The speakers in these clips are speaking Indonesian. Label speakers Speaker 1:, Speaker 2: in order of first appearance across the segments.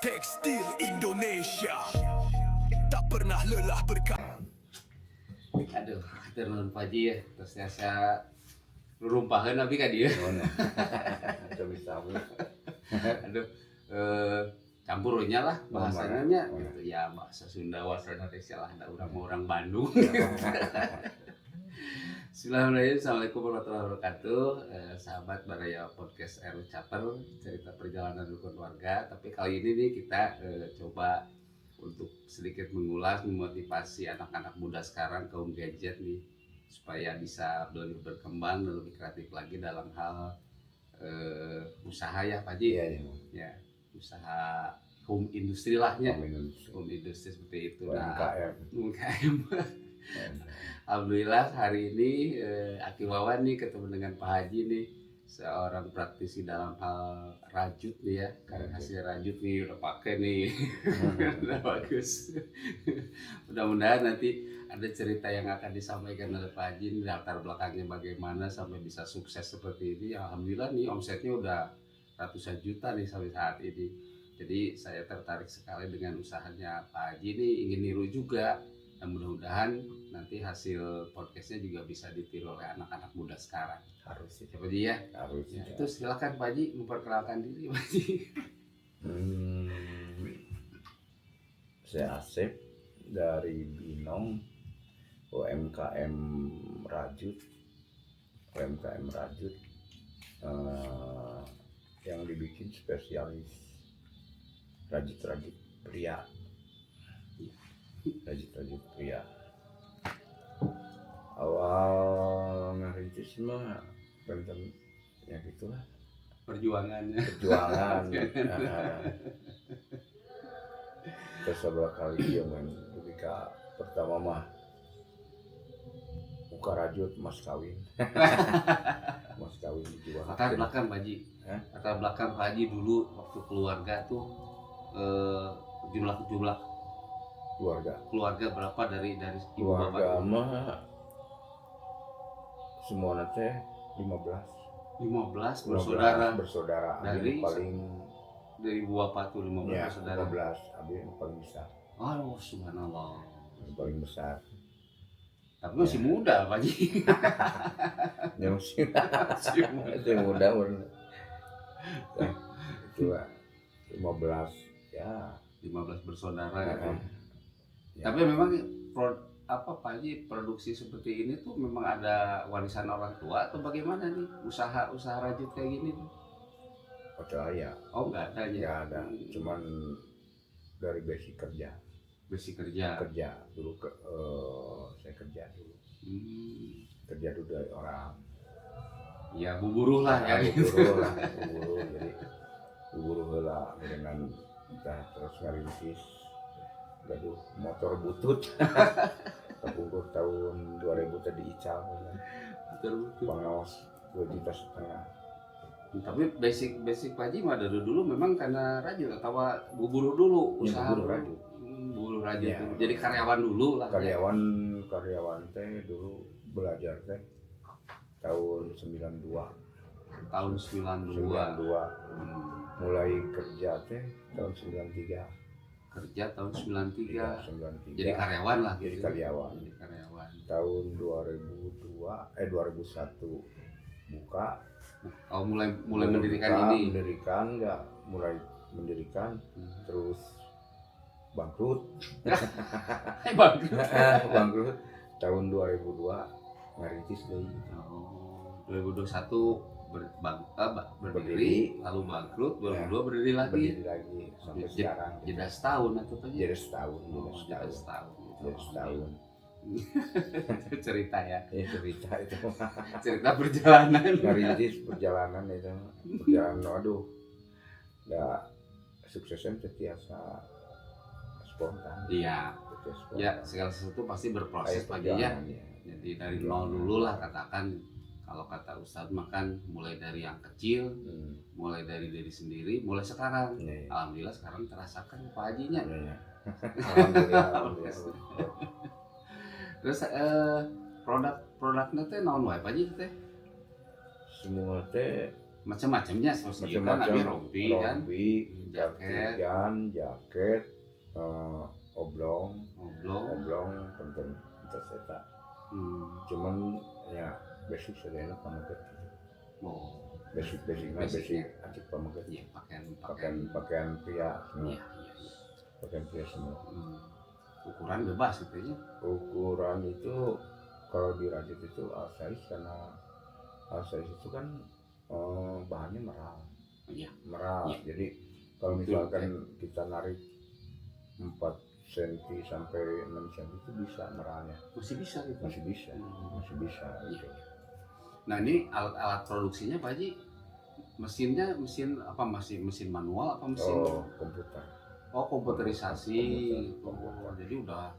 Speaker 1: Tekstil Indonesia tak pernah lelah berkarya.
Speaker 2: Aduh, terlalu pagi ya. Terus saya rumpahan tapi kan dia. Aduh, campurnya lah bahasanya gitu ya, bahasa Sunda bahasa Indonesia lah, ada orang Bandung. Bismillahirrahmanirrahim. Assalamualaikum warahmatullahi wabarakatuh. Sahabat Baraya Podcast RU Caper, cerita perjalanan keluarga. Tapi kali ini nih kita coba untuk sedikit mengulas, memotivasi anak-anak muda sekarang, kaum gadget nih, supaya bisa lebih berkembang dan lebih kreatif lagi dalam hal usaha ya Pak Haji. Ya, usaha home industry lah ya. Home industry seperti itu. UMKM. Alhamdulillah hari ini Aki Wawan nih ketemu dengan Pak Haji nih, seorang praktisi dalam hal rajut nih ya. Karena hasil rajut nih udah pakai nih. Udah bagus. Mudah-mudahan nanti ada cerita yang akan disampaikan oleh Pak Haji, latar belakangnya bagaimana sampai bisa sukses seperti ini. Alhamdulillah nih omsetnya udah ratusan juta nih sampai saat ini. Jadi saya tertarik sekali dengan usahanya Pak Haji nih, ingin niru juga. Dan mudah-mudahan nanti hasil podcastnya juga bisa ditiru oleh anak-anak muda sekarang.
Speaker 3: Harus
Speaker 2: Siapa dia?
Speaker 3: Harus
Speaker 2: ya. Itu silakan Pak Haji memperkenalkan diri Pak Haji.
Speaker 3: Saya Asep dari Binong, UMKM Rajut. Yang dibikin spesialis rajut-rajut pria. Awal ngerintis mah benten ya gitulah
Speaker 2: Perjuangan.
Speaker 3: Terus sebelah kali yang ketika pertama mah buka rajut mas kawin juga.
Speaker 2: Latar belakang Pak Haji. Latar belakang Pak Haji dulu waktu keluarga tuh jumlah keluarga berapa dari ibu
Speaker 3: keluarga
Speaker 2: bapak?
Speaker 3: Mah semua teh 15 bersaudara.
Speaker 2: Dari
Speaker 3: paling
Speaker 2: dari ibu bapak tuh 15
Speaker 3: ya,
Speaker 2: bersaudara.
Speaker 3: 15 abi yang paling besar.
Speaker 2: Oh, subhanallah.
Speaker 3: Yang paling besar.
Speaker 2: Tapi masih muda Pak Haji.
Speaker 3: Yang masih muda. Nah, itu lah 15 ya.
Speaker 2: 15 bersaudara gitu.
Speaker 3: Ya.
Speaker 2: Tapi memang Pak Haji, produksi seperti ini tuh memang ada warisan orang tua atau bagaimana nih usaha rajut kayak gini tuh?
Speaker 3: Ya.
Speaker 2: Oh, enggak ada ya.
Speaker 3: Enggak ada, cuman dari basic kerja dulu saya kerja dulu. Kerja dulu dari orang.
Speaker 2: Ya buburuh lah ya.
Speaker 3: Buburuh lah dengan kita terus ngerintis gaduh motor butut. Kebungkur tahun 2000 tadi ical kan. Pengawas 2,5 juta.
Speaker 2: Tapi basic Pak Haji mah dari dulu memang karena rajut atau buburuh dulu usaha buburuh rajut ya. Jadi karyawan dulu lah.
Speaker 3: Karyawan teh dulu belajar teh tahun 92. Mulai kerja teh tahun 93.
Speaker 2: Tahun 93.
Speaker 3: Ya, 93.
Speaker 2: Jadi karyawan lah.
Speaker 3: Jadi
Speaker 2: gitu.
Speaker 3: karyawan. Tahun 2001 buka.
Speaker 2: Oh, mulai mendirikan ini.
Speaker 3: Mulai mendirikan terus bangkrut. Bangkrut tahun 2002 ngerintis deui.
Speaker 2: 2021 berdiri, lalu bangkrut, 2002 berdiri lagi
Speaker 3: sampai sekarang.
Speaker 2: Jeda setahun atau apa?
Speaker 3: Jeda setahun.
Speaker 2: Cerita ya.
Speaker 3: Cerita itu.
Speaker 2: Cerita perjalanan.
Speaker 3: Ngerintis perjalanan itu. Aduh. Ya suksesnya setiasa spontan.
Speaker 2: Iya. Ya, segala sesuatu pasti berproses Pak Haji ya. Jadi dari nol dulu lah katakan. Kalau kata Ustadz makan mulai dari yang kecil, mulai dari diri sendiri, mulai sekarang. Alhamdulillah sekarang terasakan Pak Hajinya.
Speaker 3: Alhamdulillah.
Speaker 2: Terus produknya teh naon wae Pak Haji teh?
Speaker 3: Semua teh
Speaker 2: macam-macamnya seperti kan ada rompi kan, jaket,
Speaker 3: jaket, oblong, penting eta. Cuman ya basic sadayana pamaget gitu.
Speaker 2: Oh,
Speaker 3: Basic acik pamaget.
Speaker 2: iya
Speaker 3: Pakaian pria semua.
Speaker 2: Iya.
Speaker 3: Pakaian pria semua.
Speaker 2: Ukuran bebas gitu ya.
Speaker 3: Ukuran itu kalau dirajut itu al-size, karena al-size itu kan bahannya meral.
Speaker 2: Iya.
Speaker 3: Meral.
Speaker 2: Iya.
Speaker 3: Jadi kalau misalkan kita narik 4 cm sampai 6 cm itu bisa meralnya.
Speaker 2: Masih bisa gitu.
Speaker 3: Masih bisa gitu.
Speaker 2: Nah ini alat produksinya Pak Haji, mesinnya mesin apa, masih mesin manual apa mesin?
Speaker 3: Komputer.
Speaker 2: Komputerisasi.
Speaker 3: Komputer.
Speaker 2: Jadi udah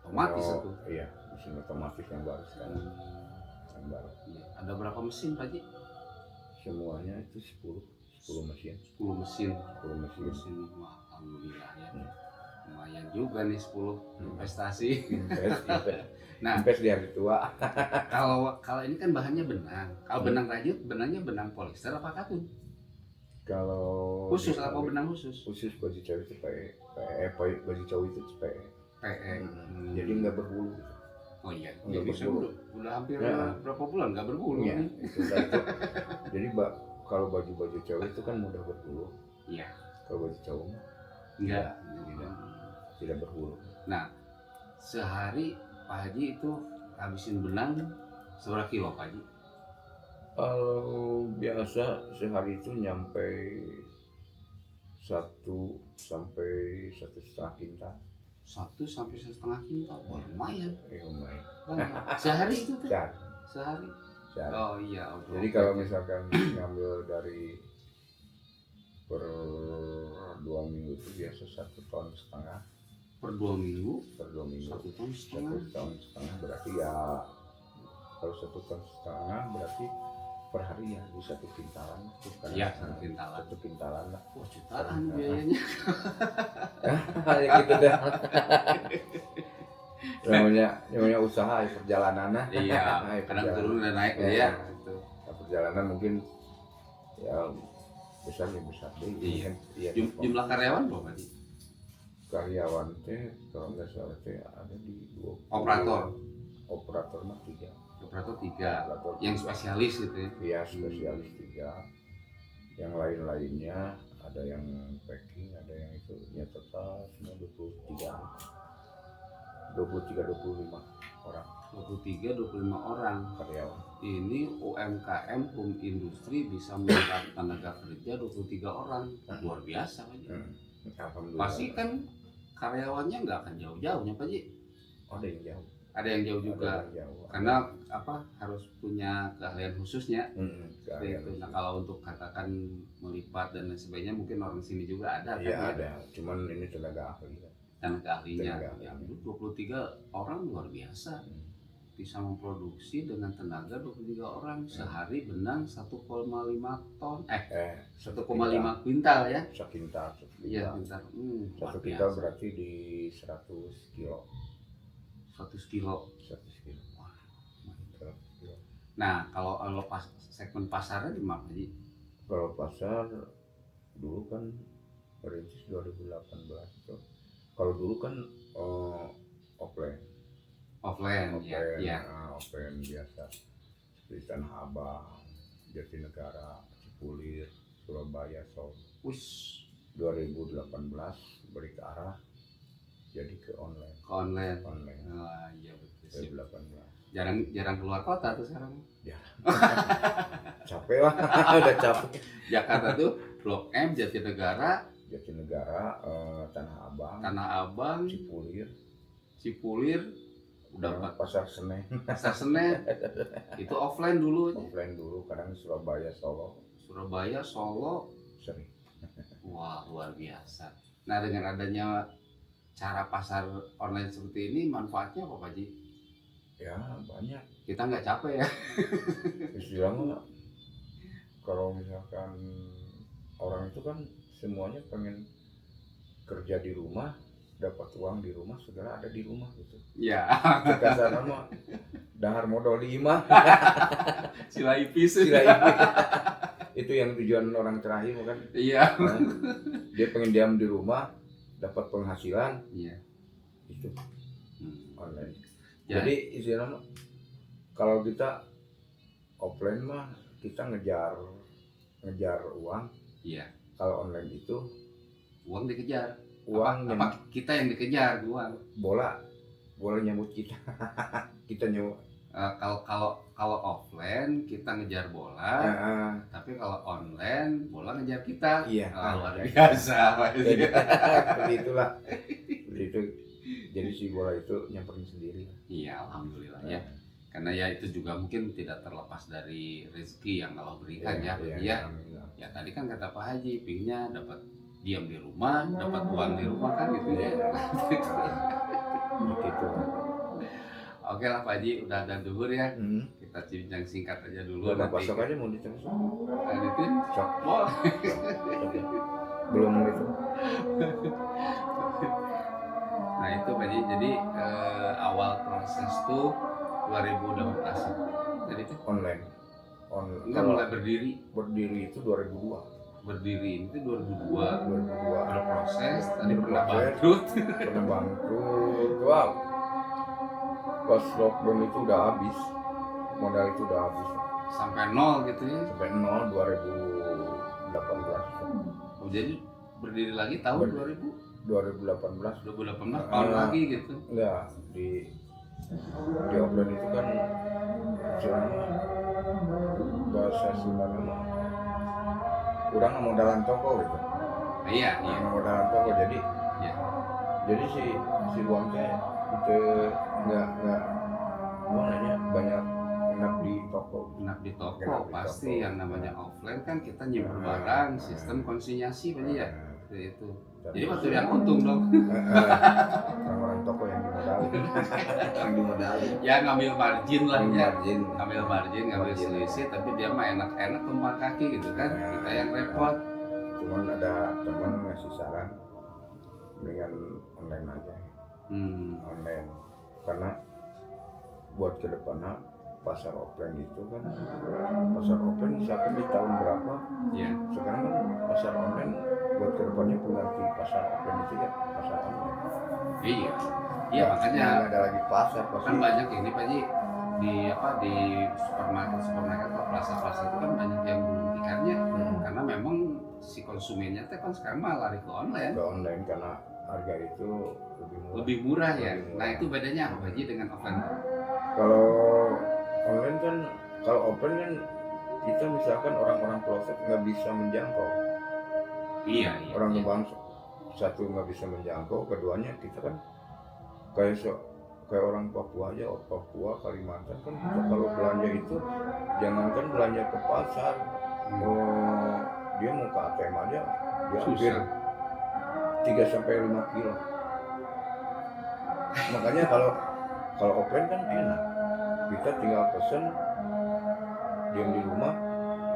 Speaker 2: otomatis itu.
Speaker 3: Iya, mesin otomatis yang baru sekarang. Yang baru.
Speaker 2: Iya. Ada berapa mesin Pak Haji?
Speaker 3: Semuanya itu 10 mesin.
Speaker 2: 10 mesin.
Speaker 3: 10 mesin.
Speaker 2: Wah, alhamdulillah ya. Lumayan juga nih 10 investasi. Nah,
Speaker 3: invest di hari tua.
Speaker 2: kalau ini kan bahannya benang. Kalau benang rajut, benangnya benang polister apa katun?
Speaker 3: Kalau
Speaker 2: Khusus apa benang khusus?
Speaker 3: Khusus baju cewek itu baju cowok itu PE.
Speaker 2: PE.
Speaker 3: Jadi nggak berbulu.
Speaker 2: Oh iya.
Speaker 3: Nggak
Speaker 2: Jadi
Speaker 3: berbulu.
Speaker 2: udah hampir
Speaker 3: Ya.
Speaker 2: berapa bulan nggak berbulu
Speaker 3: Iya,
Speaker 2: nih?
Speaker 3: itu. Jadi kalau baju cewek itu kan mudah berbulu.
Speaker 2: Iya.
Speaker 3: Kalau baju cowok
Speaker 2: Enggak.
Speaker 3: tidak berbulu.
Speaker 2: Nah, sehari Pak Haji itu habisin benang seberapa kilo Pak Haji?
Speaker 3: Kalau biasa sehari itu nyampe 1 sampai 1,5 kintal.
Speaker 2: 1 sampai 1,5 kintal. Wah, lumayan.
Speaker 3: Lumayan.
Speaker 2: Banyak. Sehari itu tuh?
Speaker 3: Sehari.
Speaker 2: Sehari. Oh iya.
Speaker 3: Jadi kalau misalkan ngambil dari per 2 minggu itu biasa 1,5 ton.
Speaker 2: Per 2 minggu?
Speaker 3: 1 ton
Speaker 2: 1,5 ton.
Speaker 3: 1,5 ton berarti ya, kalau 1,5 ton berarti per hari ya di 1 kintalan.
Speaker 2: Iya, 1 kintalan.
Speaker 3: 1 kintalan lah.
Speaker 2: Wah, jutaan biayanya.
Speaker 3: Ya gitu dah. namanya usaha ya, perjalanan lah.
Speaker 2: Iya, kadang turun dan naik ya. Gitu.
Speaker 3: Perjalanan mungkin ya besar deh.
Speaker 2: Iya. Jumlah karyawan berapa sih?
Speaker 3: Karyawan teh kalau nggak salah teh ada di 20. Operator mah 3.
Speaker 2: Operator 3. Yang spesialis gitu ya?
Speaker 3: Iya, spesialis 3. Yang lainnya ada yang packing, ada yang itu, ya total semua 23-25 orang.
Speaker 2: 23-25 orang
Speaker 3: Karyawan.
Speaker 2: Ini UMKM home industri bisa menyerap tenaga kerja 23 orang. Luar biasa Pak Haji.
Speaker 3: Alhamdulillah.
Speaker 2: Pasti kan karyawannya nggak akan jauh-jauhnya Pak Haji.
Speaker 3: Ada yang jauh.
Speaker 2: Ada yang jauh juga.
Speaker 3: Ada yang jauh.
Speaker 2: Karena apa, harus punya keahlian khususnya.
Speaker 3: Keahlian
Speaker 2: Itu. Nah, kalau untuk katakan melipat dan lain sebagainya mungkin orang sini juga ada.
Speaker 3: Iya
Speaker 2: kan?
Speaker 3: ada. Cuman ini tenaga ahli.
Speaker 2: Tenaga ahlinya.
Speaker 3: Tenaga
Speaker 2: Ya,
Speaker 3: ahli.
Speaker 2: 23 orang luar biasa. Bisa memproduksi dengan tenaga 23 orang sehari benang 1,5 ton 1,5 kuintal ya.
Speaker 3: Sekintal.
Speaker 2: Iya, kuintal.
Speaker 3: Satu kintal berarti di 100 kilo.
Speaker 2: 100 kilo.
Speaker 3: 100 kilo.
Speaker 2: Wah,
Speaker 3: 100 kilo.
Speaker 2: nah, kalau segmen pasarnya di mana sih?
Speaker 3: Kalau pasar dulu kan perintis 2018 itu. Kalau dulu kan offline.
Speaker 2: Offline ya.
Speaker 3: Offline biasa seperti Tanah Abang, Jatinegara, Cipulir, Surabaya, Solo. 2018 balik ke arah jadi ke online.
Speaker 2: Online.
Speaker 3: Online.
Speaker 2: Iya betul.
Speaker 3: 2018.
Speaker 2: Jarang keluar kota tuh sekarang.
Speaker 3: Ya. Capek lah, udah capek.
Speaker 2: Jakarta tuh Blok M, Jatinegara, Tanah Abang, Cipulir, udah
Speaker 3: Pasar Senen.
Speaker 2: Pasar Senen. Itu offline dulu.
Speaker 3: Offline dulu, kadang Surabaya, Solo. Sering.
Speaker 2: Wah, luar biasa. Nah, dengan adanya cara pasar online seperti ini, manfaatnya apa Pak Haji?
Speaker 3: Ya banyak.
Speaker 2: Kita nggak capek ya.
Speaker 3: Istilahnya kalau misalkan orang itu kan semuanya pengen kerja di rumah, dapat uang di rumah, segala ada di rumah gitu.
Speaker 2: Ya.
Speaker 3: Kasarnya mah dahar modal 5.
Speaker 2: Sila ipis.
Speaker 3: Sila ipis. Itu yang tujuan orang terakhir kan.
Speaker 2: Iya.
Speaker 3: Nah, dia pengen diam di rumah, dapat penghasilan,
Speaker 2: Iya.
Speaker 3: itu online.
Speaker 2: Ya.
Speaker 3: Jadi istilahnya kalau kita offline mah kita ngejar uang.
Speaker 2: Iya.
Speaker 3: Kalau online itu
Speaker 2: Uang dikejar.
Speaker 3: uang
Speaker 2: Apa kita yang dikejar uang?
Speaker 3: bola nyambut kita. Kita nyambut.
Speaker 2: Kalau offline kita ngejar bola, tapi kalau online bola ngejar kita.
Speaker 3: Iya.
Speaker 2: Luar biasa.
Speaker 3: Jadi, seperti itulah. Seperti itu. Jadi si bola itu nyamperin sendiri.
Speaker 2: Iya, alhamdulillah ya. Karena ya itu juga mungkin tidak terlepas dari rezeki yang Allah berikan ya. Ya tadi kan kata Pak Haji, pinginnya dapat diam di rumah, dapat uang di rumah kan gitu ya.
Speaker 3: Gitu.
Speaker 2: Oke lah Pak Haji, udah ada duhur ya. Kita bincang singkat aja dulu.
Speaker 3: Udah besok aja mau diterus.
Speaker 2: Itu
Speaker 3: Sok.
Speaker 2: boleh.
Speaker 3: Belum gitu.
Speaker 2: Nah itu Pak Haji, jadi awal proses tuh 2018. Jadi itu
Speaker 3: Online.
Speaker 2: enggak mulai berdiri
Speaker 3: Itu 2002.
Speaker 2: Berdiri itu 2002.
Speaker 3: 2002.
Speaker 2: Berproses, tadi pernah
Speaker 3: Berproses.
Speaker 2: bangkrut.
Speaker 3: Pernah bangkrut. Wow. Pas lockdown itu udah habis. Modal itu udah habis.
Speaker 2: Sampai nol gitu ya.
Speaker 3: Sampai 0 2018.
Speaker 2: Oh, jadi berdiri lagi tahun
Speaker 3: 2018.
Speaker 2: 2018 tahun lagi gitu.
Speaker 3: Enggak, di offline itu kan istilahnya bahasa Sundanya mah kurang modalan toko gitu.
Speaker 2: Iya.
Speaker 3: Modalan toko jadi
Speaker 2: Iya.
Speaker 3: jadi si uangnya itu nggak namanya banyak enak di toko.
Speaker 2: Enak di toko
Speaker 3: Enak di
Speaker 2: pasti
Speaker 3: toko.
Speaker 2: yang namanya offline kan kita nyimpen barang, sistem konsinyasi Pak Haji ya. Itu. Jadi waktu yang untung dong.
Speaker 3: Orang-orang toko yang dimodalin.
Speaker 2: Ya ngambil margin lah ya.
Speaker 3: Margin.
Speaker 2: Ngambil margin, ngambil selisih, tapi dia mah enak-enak tumpang kaki gitu kan. Kita yang repot.
Speaker 3: Cuman ada teman ngasih saran dengan online aja. Online karena buat kedepannya pasar offline itu kan pasar offline misalkan di tahun berapa
Speaker 2: Iya.
Speaker 3: sekarang kan pasar online buat kedepannya pengganti pasar offline itu ya pasar online.
Speaker 2: Iya. Iya makanya
Speaker 3: nggak ada lagi pasar
Speaker 2: kan banyak ini Pak Haji di supermarket atau plaza itu kan banyak yang gulung tikarnya karena memang si konsumennya teh kan sekarang mah lari ke online.
Speaker 3: Ke online karena harga itu
Speaker 2: Lebih murah ya. Nah itu bedanya apa Pak Haji dengan offline?
Speaker 3: Kalau online kan, kalau offline kan kita misalkan orang-orang pelosok nggak bisa menjangkau.
Speaker 2: Iya.
Speaker 3: Orang Kebang satu nggak bisa menjangkau, keduanya kita kan kayak orang Papua aja, Papua, Kalimantan kan kita kalau belanja itu jangankan belanja ke pasar, dia mau ke ATM aja dia hampir 3-5 kilo. Makanya kalau offline kan enak, kita tinggal pesen, diam di rumah,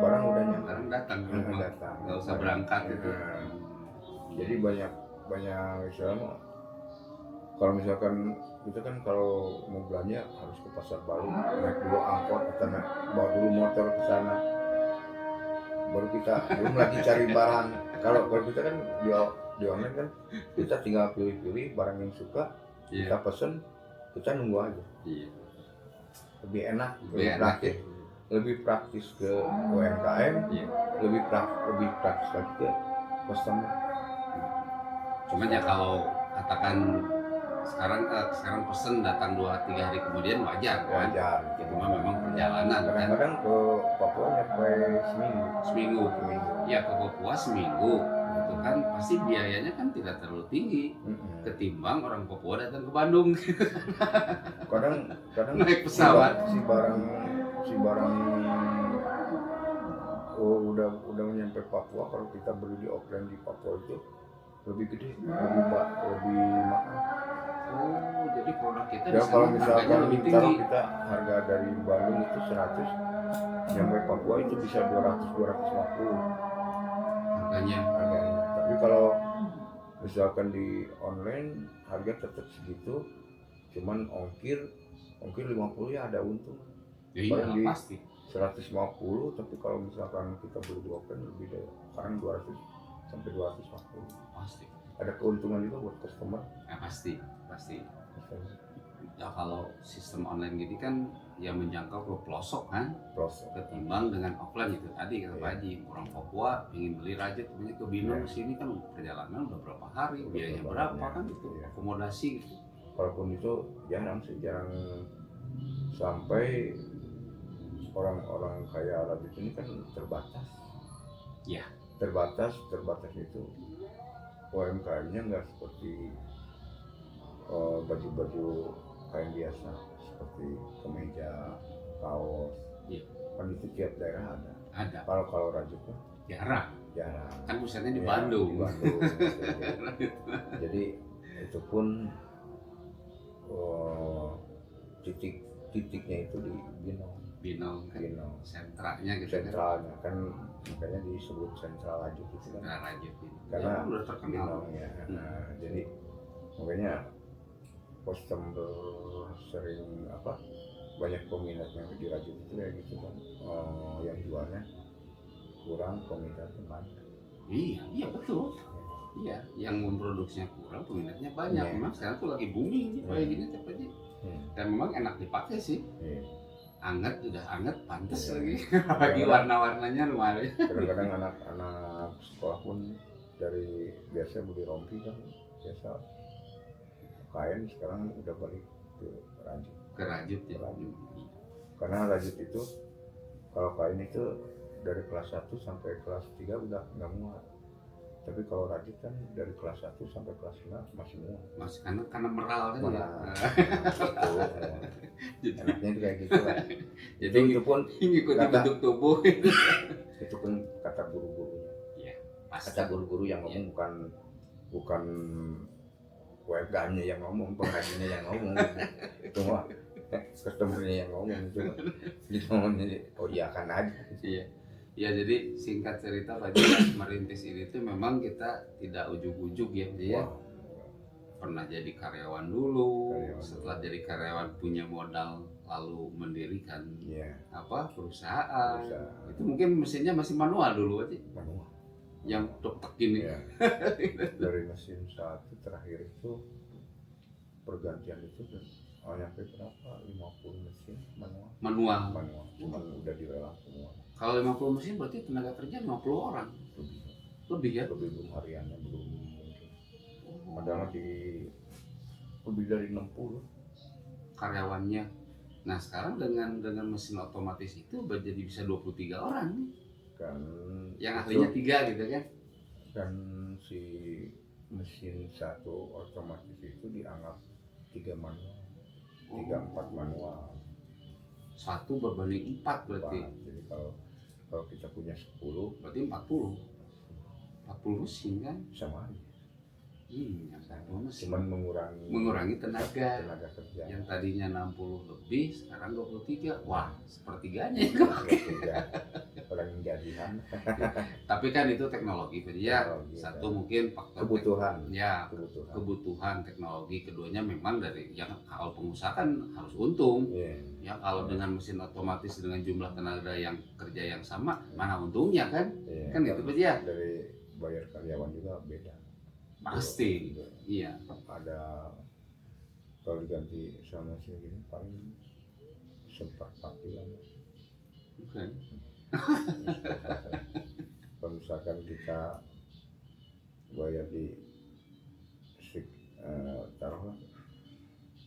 Speaker 3: barang udah nyampe.
Speaker 2: Barang datang ke rumah. Nggak usah berangkat gitu.
Speaker 3: Jadi banyak istilahnya. Kalau misalkan kita kan kalau mau belanja harus ke pasar baru, naik dulu angkot atau bawa dulu motor ke sana, baru kita belum lagi cari barang. Kalau kita kan di online kan kita tinggal pilih-pilih barang yang suka, kita pesen, kita nunggu aja.
Speaker 2: Iya.
Speaker 3: Lebih enak, lebih praktis ke UMKM, lebih praktis lagi ke customer.
Speaker 2: Cuman ya kalau katakan sekarang pesen datang 2-3 hari kemudian wajar kan?
Speaker 3: Wajar.
Speaker 2: Cuma memang perjalanan kan.
Speaker 3: Kadang-kadang ke Papua nyampe seminggu.
Speaker 2: Ya ke Papua seminggu. Itu kan pasti biayanya kan tidak terlalu tinggi ketimbang orang Papua datang ke Bandung.
Speaker 3: Kadang
Speaker 2: naik pesawat.
Speaker 3: Si barang udah nyampe Papua, kalau kita beli di offline di Papua itu lebih gede, lebih mahal.
Speaker 2: Oh, jadi produk kita
Speaker 3: Ya kalau misalkan
Speaker 2: lebih tinggi.
Speaker 3: kita harga dari Bandung itu 100, nyampe Papua itu bisa 200-250
Speaker 2: harganya.
Speaker 3: Tapi kalau misalkan di online harga tetap segitu, cuman ongkir 50 ya ada untung.
Speaker 2: Ya iya pasti.
Speaker 3: 150, tapi kalau misalkan kita beli 2 kan lebih dari sekarang 200 sampai 250.
Speaker 2: Pasti.
Speaker 3: Ada keuntungan juga buat customer.
Speaker 2: Ya pasti. Ya kalau sistem online gini kan ya menjangkau ke pelosok kan,
Speaker 3: Proses.
Speaker 2: ketimbang dengan offline itu tadi kata Pak Haji, orang Papua ingin beli rajut punya ke Binong sini kan perjalanan udah berapa hari,
Speaker 3: Udah
Speaker 2: biayanya
Speaker 3: berapa
Speaker 2: berapa
Speaker 3: banyak,
Speaker 2: kan itu
Speaker 3: iya.
Speaker 2: akomodasi gitu.
Speaker 3: Walaupun itu jarang sampai orang-orang kaya rajut ini kan terbatas.
Speaker 2: Ya.
Speaker 3: Terbatas itu UMKM-nya nggak seperti baju-baju kain biasa seperti kemeja, kaos.
Speaker 2: Iya.
Speaker 3: Kan itu tiap daerah ada.
Speaker 2: Ada.
Speaker 3: Kalau rajut kan
Speaker 2: Jarang.
Speaker 3: jarang.
Speaker 2: Kan pusatnya di
Speaker 3: Iya,
Speaker 2: Bandung.
Speaker 3: Di Bandung. Jadi itu pun titiknya itu di
Speaker 2: Binong kan
Speaker 3: Binong.
Speaker 2: sentranya gitu kan.
Speaker 3: Sentralnya kan makanya disebut sentral rajut itu kan.
Speaker 2: Sentra rajut ini.
Speaker 3: Karena
Speaker 2: Ya, udah terkenal.
Speaker 3: Binong ya. Nah, jadi makanya customer sering banyak peminatnya di rajut itu ya gitu kan. Yang jualnya kurang, peminatnya banyak.
Speaker 2: Iya betul. Iya, yang memproduksinya kurang, peminatnya banyak.
Speaker 3: Iya.
Speaker 2: Memang sekarang tuh lagi booming kayak gini Pak Haji. Dan memang enak dipakai sih.
Speaker 3: Iya.
Speaker 2: Anget, udah anget, pantes
Speaker 3: Iya.
Speaker 2: lagi. Lagi warna-warnanya lumayan.
Speaker 3: Kadang-kadang anak-anak sekolah pun dari biasa beli rompi kan biasa kain, sekarang udah balik ke rajut.
Speaker 2: Ke rajut ya.
Speaker 3: Rajut. Karena rajut itu kalau kain itu dari kelas 1 sampai kelas 3 udah nggak muat. Tapi kalau rajut kan dari kelas 1 sampai kelas 5 masih muat.
Speaker 2: Mas karena meral kan ya.
Speaker 3: Jadi enaknya itu kayak gitu lah.
Speaker 2: Jadi
Speaker 3: itu pun
Speaker 2: ngikuti
Speaker 3: kata-
Speaker 2: bentuk tubuh.
Speaker 3: itu pun kata guru-gurunya.
Speaker 2: Iya, pasti.
Speaker 3: Kata guru-guru yang ngomong bukan UMKM-nya yang ngomong, pengrajinnya yang ngomong. Itu mah customer-nya yang ngomong itu. Jadi ngomongnya oh iya kan aja.
Speaker 2: Iya. Ya jadi singkat cerita Pak Haji, merintis ini tuh memang kita tidak ujuk-ujuk ya dia
Speaker 3: Wah,
Speaker 2: pernah jadi karyawan dulu,
Speaker 3: Karyawan
Speaker 2: setelah jadi karyawan punya modal lalu mendirikan
Speaker 3: iya.
Speaker 2: perusahaan.
Speaker 3: Perusahaan.
Speaker 2: Itu mungkin mesinnya masih manual dulu aja,
Speaker 3: Manual.
Speaker 2: yang tek gini.
Speaker 3: Iya. Dari mesin 1 terakhir itu pergantian itu nyampe berapa? 50 mesin
Speaker 2: Manual.
Speaker 3: cuman udah dilelang semua.
Speaker 2: Kalau 50 mesin berarti tenaga kerja 50 orang. Lebih ya?
Speaker 3: Lebih belum hariannya belum mungkin. Padahal lebih dari 60
Speaker 2: karyawannya. Nah sekarang dengan mesin otomatis itu jadi bisa 23 orang nih.
Speaker 3: kan.
Speaker 2: Yang
Speaker 3: itu
Speaker 2: ahlinya 3 gitu kan.
Speaker 3: kan si mesin 1 otomatis itu dianggap 3 manual, 3-4 manual.
Speaker 2: 1 berbanding 4 berarti.
Speaker 3: Jadi kalau kita punya 10
Speaker 2: Berarti 40 mesin kan?
Speaker 3: sama aja.
Speaker 2: Yang 40 mesin.
Speaker 3: Cuman
Speaker 2: Mengurangi tenaga.
Speaker 3: kerja.
Speaker 2: Yang tadinya 60 lebih, sekarang 23. Wah, sepertiganya.
Speaker 3: Orang yang jadian.
Speaker 2: Tapi kan itu teknologi, Pak. Ya,
Speaker 3: Teknologi,
Speaker 2: satu
Speaker 3: ya.
Speaker 2: mungkin faktor
Speaker 3: Kebutuhan.
Speaker 2: Ya,
Speaker 3: Kebutuhan.
Speaker 2: kebutuhan teknologi. Keduanya memang dari yang kalau pengusaha kan harus untung.
Speaker 3: Iya.
Speaker 2: Ya kalau dengan mesin otomatis dengan jumlah tenaga yang kerja yang sama, mana untungnya kan?
Speaker 3: Iya.
Speaker 2: Kan gitu Pak ya?
Speaker 3: Dari bayar karyawan juga beda.
Speaker 2: Pasti.
Speaker 3: Gitu.
Speaker 2: Iya.
Speaker 3: Ada kalau diganti sama mesin gini paling seperempat lah.
Speaker 2: Oke.
Speaker 3: Kalau misalkan kita bayar di taruhlah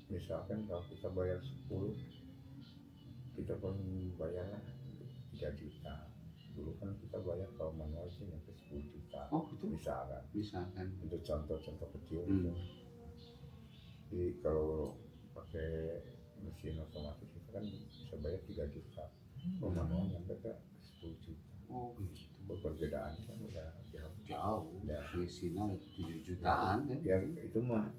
Speaker 3: misalkan kalau kita bayar 10 kita pun bayar 3 juta. Dulu kan kita bayar kalau manual sih sampai 10 juta.
Speaker 2: Oh itu
Speaker 3: Misalkan
Speaker 2: misalkan.
Speaker 3: itu contoh kecil
Speaker 2: Hmm.
Speaker 3: gitu. Jadi kalau pakai mesin otomatis itu kan bisa bayar 3 juta. Kalau manual sampai ke 10 juta.
Speaker 2: Oh gitu.
Speaker 3: Perbedaan kan udah jauh.
Speaker 2: Jauh.
Speaker 3: Ya.
Speaker 2: Selisihnya 7 jutaan kan?
Speaker 3: Ya itu mah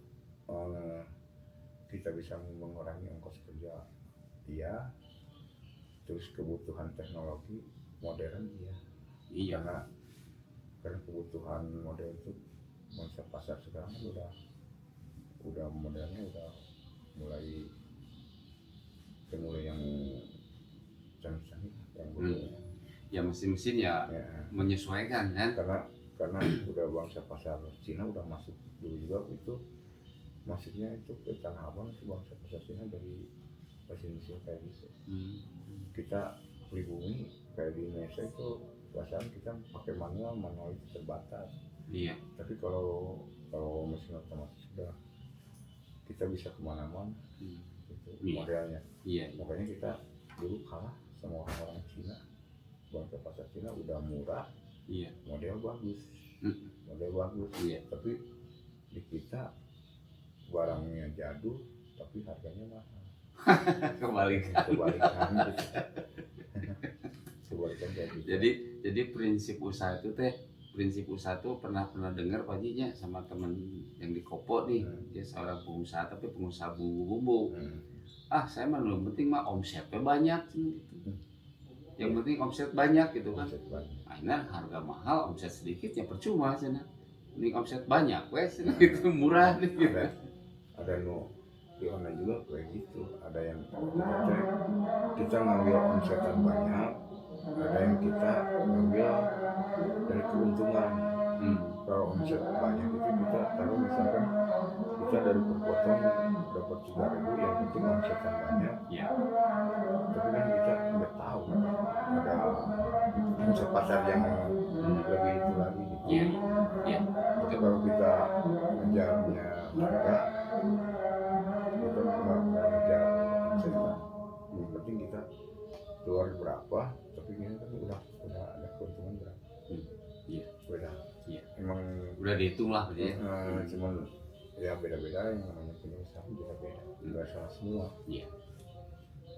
Speaker 3: kita bisa mengurangi ongkos kerja dia, terus kebutuhan teknologi modern dia.
Speaker 2: Iya.
Speaker 3: Karena kebutuhan modern itu masa pasar sekarang kan udah modernnya udah mulai yang canggih-canggih yang
Speaker 2: ya mesin-mesin ya
Speaker 3: Ya,
Speaker 2: menyesuaikan kan.
Speaker 3: karena udah bangsa pasar Cina udah masuk dulu juga itu, masuknya itu ke Tanah Abang itu bangsa pasar Cina dari mesin-mesin kayak gitu. Kita pribumi kayak di Indonesia itu perasaan kita pakai manual itu terbatas.
Speaker 2: Iya.
Speaker 3: Tapi kalau mesin otomatis sudah kita bisa kemana-mana gitu
Speaker 2: Iya.
Speaker 3: modelnya.
Speaker 2: Iya.
Speaker 3: Makanya kita dulu kalah sama orang-orang Cina. Bangsa pasar Cina udah murah,
Speaker 2: Iya.
Speaker 3: model bagus,
Speaker 2: Iya.
Speaker 3: tapi di kita barangnya jadul tapi harganya mahal.
Speaker 2: Kebalikan.
Speaker 3: Kebalikan gitu. Kebalikan kayak gitu.
Speaker 2: Jadi prinsip usaha itu pernah dengar Pak Haji nya sama teman yang di Kopo nih, dia seorang pengusaha tapi pengusaha bumbu-bumbu. Saya mah yang penting mah omsetnya banyak gitu. Yang penting omset banyak gitu kan. Akhirnya harga mahal, omset sedikit ya percuma sana. Ini omset banyak, wes itu murah nih gitu.
Speaker 3: Ada di online juga kayak gitu. Ada yang kita ngambil omsetan banyak, ada yang kita ngambil dari keuntungan. Kalau omset banyak itu kita taruh misalkan kita dari perpotong dapat 3.000, yang penting omsetan banyak.
Speaker 2: Ya.
Speaker 3: Tapi kan kita nggak tahu ada omset pasar yang lebih itu lagi gitu.
Speaker 2: Iya.
Speaker 3: Tapi kalau kita ngejarnya harga, kita nggak ngejar omsetan. Yang penting kita keluar berapa, tapi ini kan udah ada keuntungan berapa.
Speaker 2: Iya.
Speaker 3: Beda.
Speaker 2: Iya.
Speaker 3: Emang
Speaker 2: Udah dihitung lah gitu ya.
Speaker 3: cuman ya beda-beda, yang namanya punya usaha beda-beda. Nggak sama semua.
Speaker 2: Iya.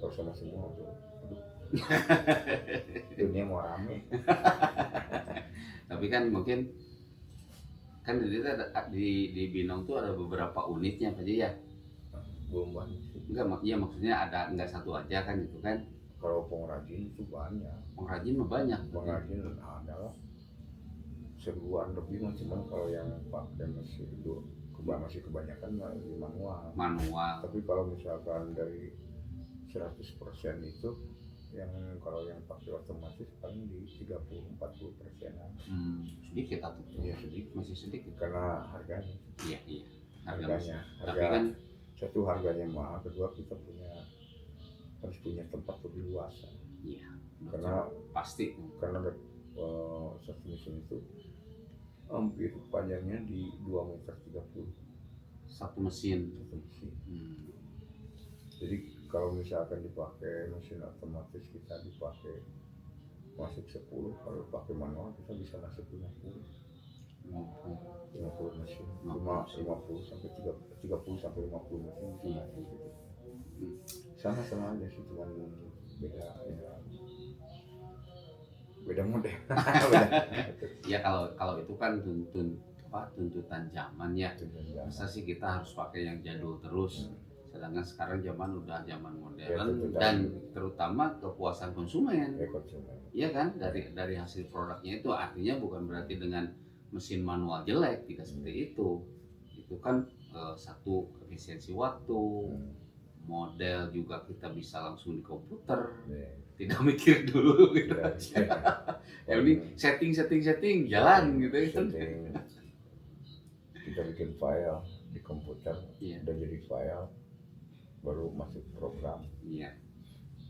Speaker 3: Kalau sama semua tuh, aduh, dunia mau rame.
Speaker 2: Tapi kan mungkin kan di Binong tuh ada beberapa unitnya Pak Haji ya.
Speaker 3: Belum banyak sih.
Speaker 2: Iya maksudnya ada enggak satu aja kan gitu kan.
Speaker 3: Kalau pengrajin itu banyak.
Speaker 2: Pengrajin mah banyak.
Speaker 3: Pengrajin adalah 1000-an lebih, cuman kalau yang pakai masih kebanyakan di manual. Tapi kalau misalkan dari 100% itu yang kalau yang pakai otomatis paling di 30-40%-an.
Speaker 2: Sedikit atau
Speaker 3: Iya sedikit,
Speaker 2: masih sedikit
Speaker 3: karena harganya.
Speaker 2: Iya.
Speaker 3: Harganya.
Speaker 2: Tapi kan
Speaker 3: Satu harganya mahal, kedua kita harus punya tempat lebih luas.
Speaker 2: iya.
Speaker 3: Karena
Speaker 2: Pasti.
Speaker 3: Karena satu mesin itu hampir panjangnya di 2,30 meter.
Speaker 2: Satu mesin.
Speaker 3: Jadi kalau misalkan dipakai mesin otomatis kita dipakai masuk 10, kalau pakai manual kita bisa masuk 50 mesin, 50 sampai 30 sampai 50 mesin bisa masuk gitu. Sama aja sih, cuman beda model.
Speaker 2: Ya kalau itu kan tuntutan zaman ya. Masa sih kita harus pakai yang jadul terus. Sedangkan sekarang udah zaman modern dan terutama kepuasan konsumen. Iya kan, dari hasil produknya itu artinya bukan berarti dengan mesin manual jelek, tidak seperti itu. Itu kan satu efisiensi waktu, model juga kita bisa langsung di komputer, tidak mikir dulu gitu. Yang ini setting jalan gitu kan.
Speaker 3: Kita bikin file di komputer, udah jadi file, baru masuk program.
Speaker 2: Iya.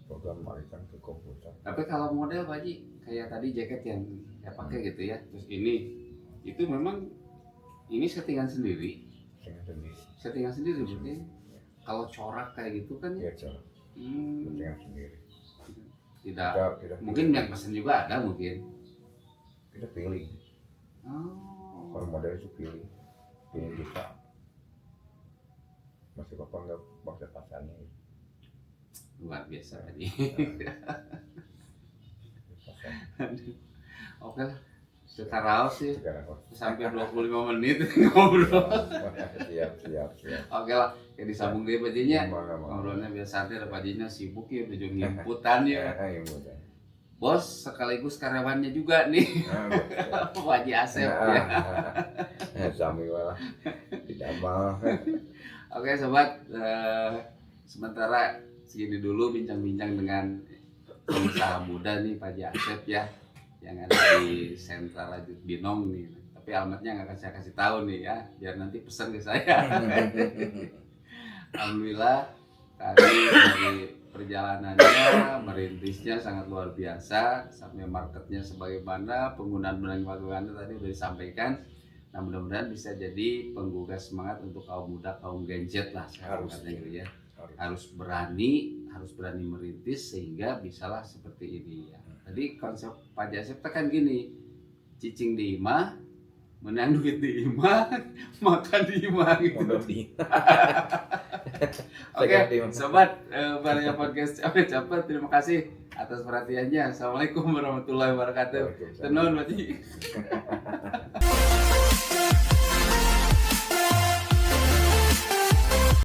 Speaker 3: Program alihkan ke komputer.
Speaker 2: Tapi kalau model Pak Haji, kayak tadi jaket yang saya pakai gitu ya, terus itu memang ini settingan sendiri. Settingan sendiri berarti. Kalau corak kayak gitu kan?
Speaker 3: Iya corak. Settingan sendiri.
Speaker 2: Tidak.
Speaker 3: Kita
Speaker 2: mungkin yang pesen juga ada mungkin.
Speaker 3: Kita pilih. Kalau model itu pilih kita masih apa enggak bangsa pasarnya.
Speaker 2: Luar biasa tadi. Oke lah, sekarang sih sampai 25 menit ngobrol.
Speaker 3: Siap.
Speaker 2: Oke lah, ya disambung deh bajinya. Ngobrolnya biasa santai, bajinya sibuk ya, ujung inputan ya. Bos sekaligus karyawannya juga nih. Pak Haji Asep ya.
Speaker 3: Samiwala tidak mau.
Speaker 2: Oke sobat, sementara segini dulu bincang-bincang dengan pengusaha muda nih Pak Haji Asep ya, yang ada di Sentral Rajut Binong nih. Tapi alamatnya nggak saya kasih tahu nih ya, biar nanti pesan ke saya. Alhamdulillah tadi dari perjalanannya merintisnya sangat luar biasa, sampai marketnya sebagaimana, penggunaan benang bagaimana tadi udah disampaikan. Nah mudah-mudahan bisa jadi penggugah semangat untuk kaum muda, kaum gadget lah sekarang katanya gitu ya. Harus berani merintis sehingga bisalah seperti ini ya. Tadi konsep Pak Jasep kan gini, cicing di imah, menang duit di imah, makan di imah gitu. Oke, sobat Baria Podcast Capek, terima kasih atas perhatiannya. Assalamualaikum warahmatullahi wabarakatuh. Tenun, Pak Ji.